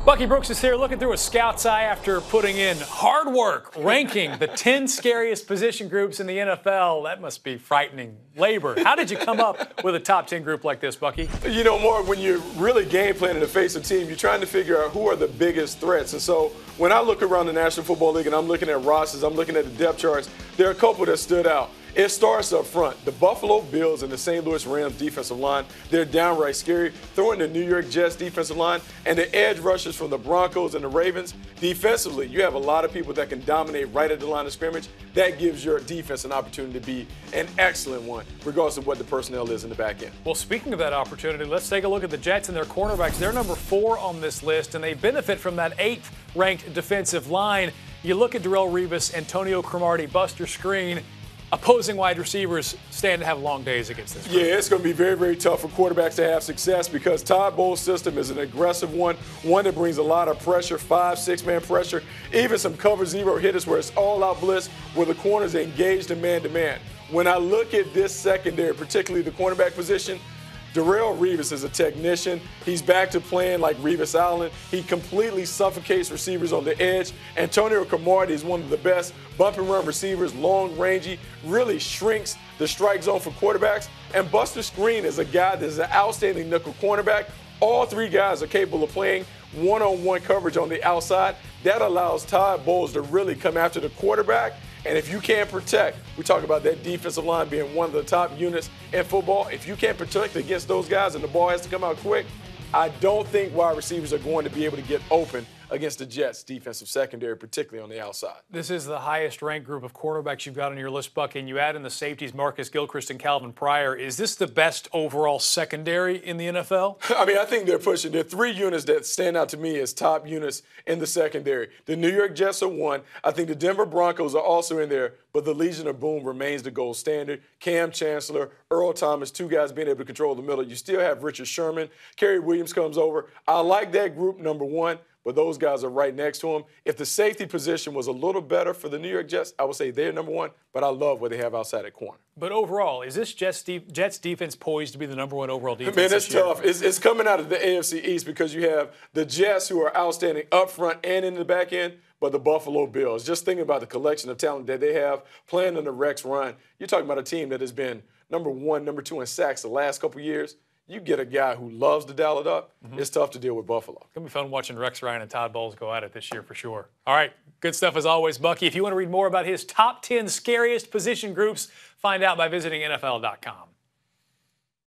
Bucky Brooks is here looking through a scout's eye after putting in hard work, ranking the 10 scariest position groups in the NFL. That must be frightening labor. How did you come up with a top 10 group like this, Bucky? You know, Mark, when you're really game planning to face a team, you're trying to figure out who are the biggest threats. And so when I look around the National Football League and I'm looking at rosters, I'm looking at the depth charts, there are a couple that stood out. It starts up front. The Buffalo Bills and the St. Louis Rams defensive line, they're downright scary. Throw in the New York Jets defensive line and the edge rushers from the Broncos and the Ravens. Defensively, you have a lot of people that can dominate right at the line of scrimmage. That gives your defense an opportunity to be an excellent one, regardless of what the personnel is in the back end. Well, speaking of that opportunity, let's take a look at the Jets and their cornerbacks. They're number 4 on this list, and they benefit from that 8th-ranked defensive line. You look at Darrelle Revis, Antonio Cromartie, Buster Skrine. Opposing wide receivers stand to have long days against this group. Yeah, it's going to be very, very tough for quarterbacks to have success because Todd Bowles' system is an aggressive one that brings a lot of pressure, 5-6-man pressure, even some cover zero hitters where it's all-out blitz where the corners are engaged in man-to-man. When I look at this secondary, particularly the cornerback position, Darrelle Revis is a technician. He's back to playing like Revis Island. He completely suffocates receivers on the edge. Antonio Cromartie is one of the best bump and run receivers, long rangey, really shrinks the strike zone for quarterbacks. And Buster Skrine is a guy that is an outstanding nickel cornerback. All 3 guys are capable of playing one-on-one coverage on the outside. That allows Todd Bowles to really come after the quarterback. And if you can't protect, we talk about that defensive line being one of the top units in football. If you can't protect against those guys and the ball has to come out quick, I don't think wide receivers are going to be able to get open against the Jets' defensive secondary, particularly on the outside. This is the highest-ranked group of cornerbacks you've got on your list, Bucky, and you add in the safeties, Marcus Gilchrist and Calvin Pryor. Is this the best overall secondary in the NFL? I mean, I think they're pushing. There are 3 units that stand out to me as top units in the secondary. The New York Jets are one. I think the Denver Broncos are also in there, but the Legion of Boom remains the gold standard. Cam Chancellor, Earl Thomas, 2 guys being able to control the middle. You still have Richard Sherman. Kerry Williams comes over. I like that group, number 1. But those guys are right next to him. If the safety position was a little better for the New York Jets, I would say they're number 1, but I love what they have outside at corner. But overall, is this Jets defense poised to be the number 1 overall defense? Man, it's tough. It's coming out of the AFC East because you have the Jets who are outstanding up front and in the back end, but the Buffalo Bills. Just thinking about the collection of talent that they have playing under Rex Ryan, you're talking about a team that has been number 1, number 2 in sacks the last couple years. You get a guy who loves to dial it up, it's tough to deal with Buffalo. It's going to be fun watching Rex Ryan and Todd Bowles go at it this year for sure. All right, good stuff as always, Bucky. If you want to read more about his top 10 scariest position groups, find out by visiting NFL.com.